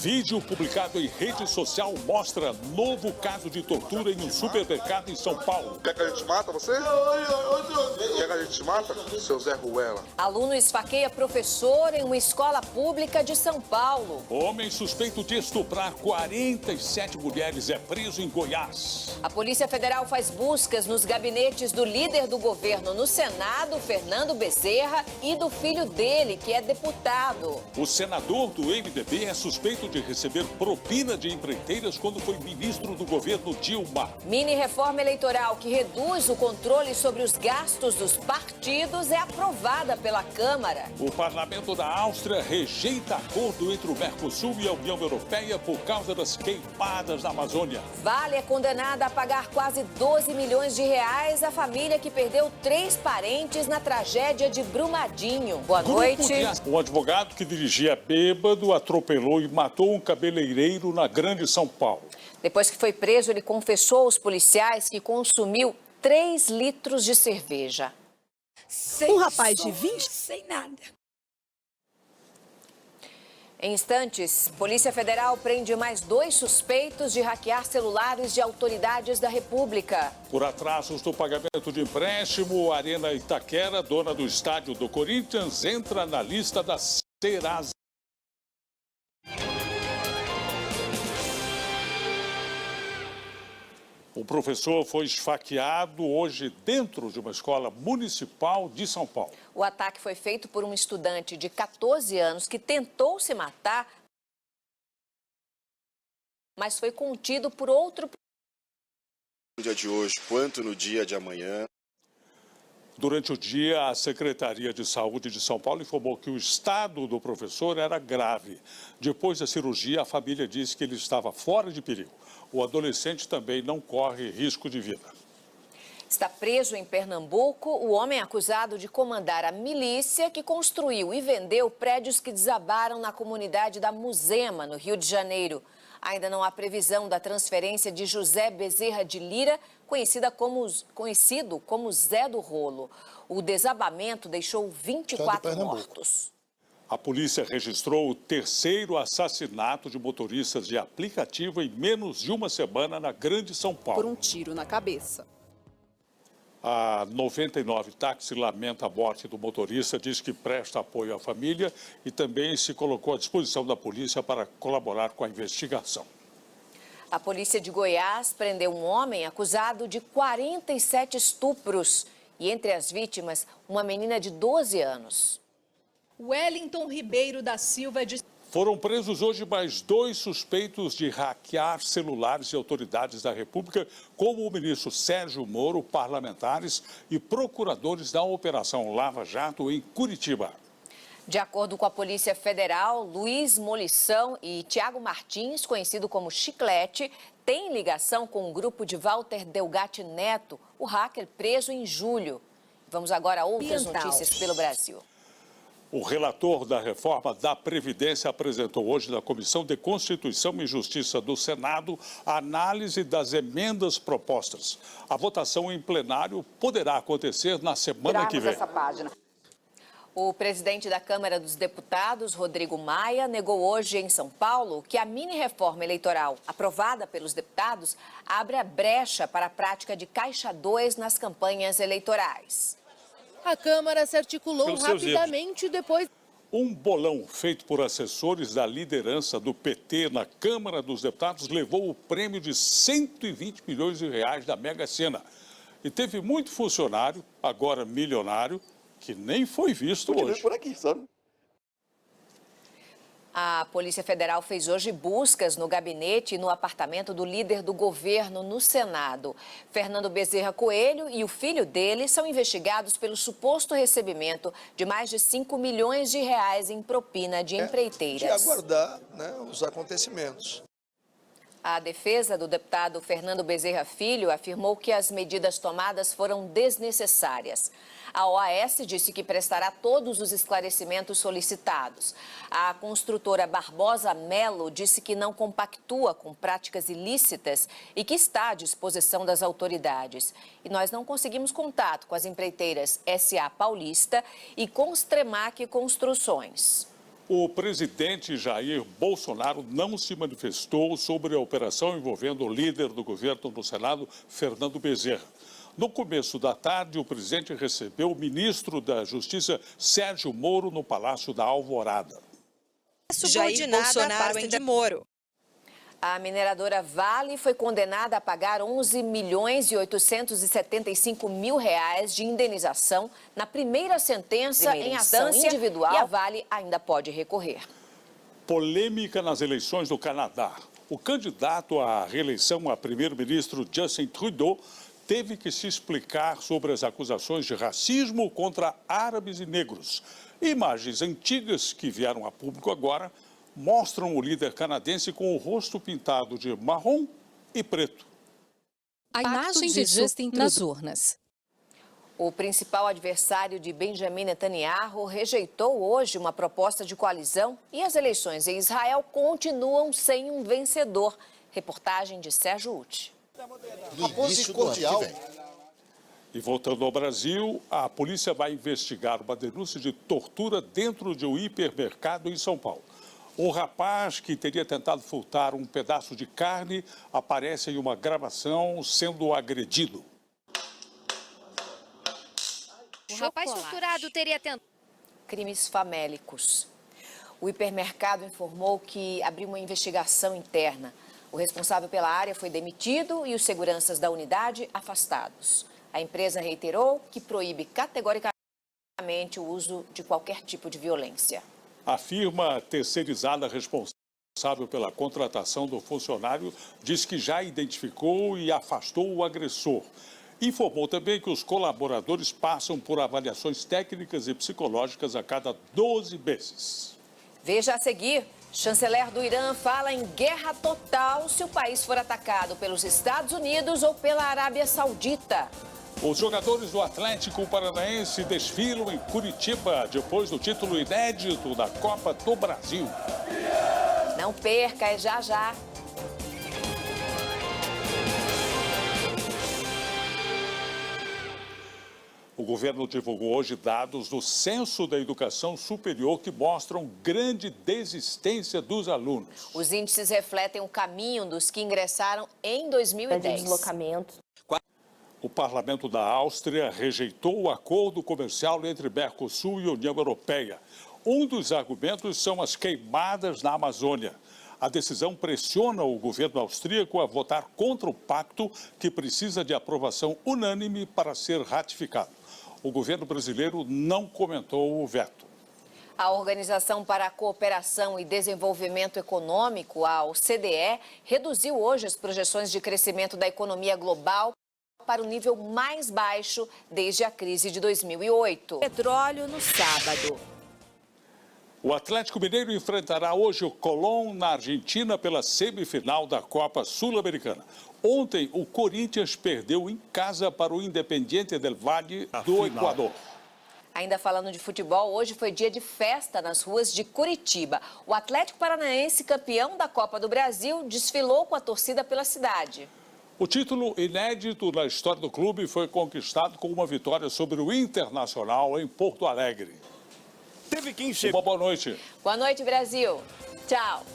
Vídeo publicado em rede social mostra novo caso de tortura em um supermercado em São Paulo. Quer que a gente mata você? Quer que a gente mata? Seu Zé Ruela. Aluno esfaqueia professor em uma escola pública de São Paulo. Homem suspeito de estuprar 47 mulheres é preso em Goiás. A Polícia Federal faz buscas nos gabinetes do líder do governo no Senado, Fernando Bezerra, e do filho dele, que é deputado. O senador do MDB é suspeito de receber propina de empreiteiras quando foi ministro do governo Dilma. Mini-reforma eleitoral que reduz o controle sobre os gastos dos partidos é aprovada pela Câmara. O parlamento da Áustria rejeita acordo entre o Mercosul e a União Europeia por causa das queimadas na Amazônia. Vale é condenada a pagar quase 12 milhões de reais à família que perdeu 3 parentes na tragédia de Brumadinho. Boa noite. Um advogado que dirigia bêbado atropelou e matou um cabeleireiro na Grande São Paulo. Depois que foi preso, ele confessou aos policiais que consumiu 3 litros de cerveja. Um rapaz de 20... Sem nada. Em instantes, Polícia Federal prende mais 2 suspeitos de hackear celulares de autoridades da República. Por atrasos no pagamento de empréstimo, a Arena Itaquera, dona do estádio do Corinthians, entra na lista da Serasa. O professor foi esfaqueado hoje dentro de uma escola municipal de São Paulo. O ataque foi feito por um estudante de 14 anos que tentou se matar, mas foi contido por outro. No dia de hoje, quanto no dia de amanhã. Durante o dia, a Secretaria de Saúde de São Paulo informou que o estado do professor era grave. Depois da cirurgia, a família disse que ele estava fora de perigo. O adolescente também não corre risco de vida. Está preso em Pernambuco o homem acusado de comandar a milícia que construiu e vendeu prédios que desabaram na comunidade da Muzema, no Rio de Janeiro. Ainda não há previsão da transferência de José Bezerra de Lira, conhecido como Zé do Rolo. O desabamento deixou 24 mortos. A polícia registrou o 3º assassinato de motoristas de aplicativo em menos de uma semana na Grande São Paulo. Por um tiro na cabeça. A 99 Táxi lamenta a morte do motorista, diz que presta apoio à família e também se colocou à disposição da polícia para colaborar com a investigação. A polícia de Goiás prendeu um homem acusado de 47 estupros e entre as vítimas, uma menina de 12 anos. Wellington Ribeiro da Silva Foram presos hoje mais 2 suspeitos de hackear celulares de autoridades da República, como o ministro Sérgio Moro, parlamentares e procuradores da Operação Lava Jato em Curitiba. De acordo com a Polícia Federal, Luiz Molição e Tiago Martins, conhecido como Chiclete, têm ligação com o grupo de Walter Delgatti Neto, o hacker preso em julho. Vamos agora a outras notícias pelo Brasil. O relator da reforma da Previdência apresentou hoje na Comissão de Constituição e Justiça do Senado a análise das emendas propostas. A votação em plenário poderá acontecer na semana que vem. O presidente da Câmara dos Deputados, Rodrigo Maia, negou hoje em São Paulo que a mini-reforma eleitoral aprovada pelos deputados abre a brecha para a prática de caixa 2 nas campanhas eleitorais. A Câmara se articulou rapidamente depois. Um bolão feito por assessores da liderança do PT na Câmara dos Deputados levou o prêmio de 120 milhões de reais da Mega Sena. E teve muito funcionário, agora milionário, que nem foi visto hoje. Por aqui, sabe? A Polícia Federal fez hoje buscas no gabinete e no apartamento do líder do governo no Senado. Fernando Bezerra Coelho e o filho dele são investigados pelo suposto recebimento de mais de 5 milhões de reais em propina de empreiteiras. De aguardar, os acontecimentos. A defesa do deputado Fernando Bezerra Filho afirmou que as medidas tomadas foram desnecessárias. A OAS disse que prestará todos os esclarecimentos solicitados. A construtora Barbosa Melo disse que não compactua com práticas ilícitas e que está à disposição das autoridades. E nós não conseguimos contato com as empreiteiras SA Paulista e Constremac Construções. O presidente Jair Bolsonaro não se manifestou sobre a operação envolvendo o líder do governo no Senado, Fernando Bezerra. No começo da tarde, o presidente recebeu o ministro da Justiça, Sérgio Moro, no Palácio da Alvorada. Jair Bolsonaro em de Moro. A mineradora Vale foi condenada a pagar 11.875.000 reais de indenização na primeira sentença em ação individual e a Vale ainda pode recorrer. Polêmica nas eleições do Canadá. O candidato à reeleição a primeiro-ministro Justin Trudeau teve que se explicar sobre as acusações de racismo contra árabes e negros. Imagens antigas que vieram a público agora mostram o líder canadense com o rosto pintado de marrom e preto. A imagem de Justin nas urnas. O principal adversário de Benjamin Netanyahu rejeitou hoje uma proposta de coalizão e as eleições em Israel continuam sem um vencedor. Reportagem de Sérgio Uti. E voltando ao Brasil, a polícia vai investigar uma denúncia de tortura dentro de um hipermercado em São Paulo. Um rapaz que teria tentado furtar um pedaço de carne aparece em uma gravação sendo agredido. O rapaz torturado teria tentado. Crimes famélicos. O hipermercado informou que abriu uma investigação interna. O responsável pela área foi demitido e os seguranças da unidade afastados. A empresa reiterou que proíbe categoricamente o uso de qualquer tipo de violência. A firma terceirizada responsável pela contratação do funcionário diz que já identificou e afastou o agressor. Informou também que os colaboradores passam por avaliações técnicas e psicológicas a cada 12 meses. Veja a seguir. Chanceler do Irã fala em guerra total se o país for atacado pelos Estados Unidos ou pela Arábia Saudita. Os jogadores do Atlético Paranaense desfilam em Curitiba depois do título inédito da Copa do Brasil. Não perca, é já já. O governo divulgou hoje dados do Censo da Educação Superior que mostram grande desistência dos alunos. Os índices refletem o caminho dos que ingressaram em 2010. O parlamento da Áustria rejeitou o acordo comercial entre Mercosul e União Europeia. Um dos argumentos são as queimadas na Amazônia. A decisão pressiona o governo austríaco a votar contra o pacto, que precisa de aprovação unânime para ser ratificado. O governo brasileiro não comentou o veto. A Organização para a Cooperação e Desenvolvimento Econômico, a OCDE, reduziu hoje as projeções de crescimento da economia global para o nível mais baixo desde a crise de 2008. Petróleo no sábado. O Atlético Mineiro enfrentará hoje o Colón na Argentina pela semifinal da Copa Sul-Americana. Ontem, o Corinthians perdeu em casa para o Independiente del Valle do Equador. Ainda falando de futebol, hoje foi dia de festa nas ruas de Curitiba. O Atlético Paranaense, campeão da Copa do Brasil, desfilou com a torcida pela cidade. O título inédito na história do clube foi conquistado com uma vitória sobre o Internacional em Porto Alegre. Teve quem chegou. Uma boa noite. Boa noite, Brasil. Tchau.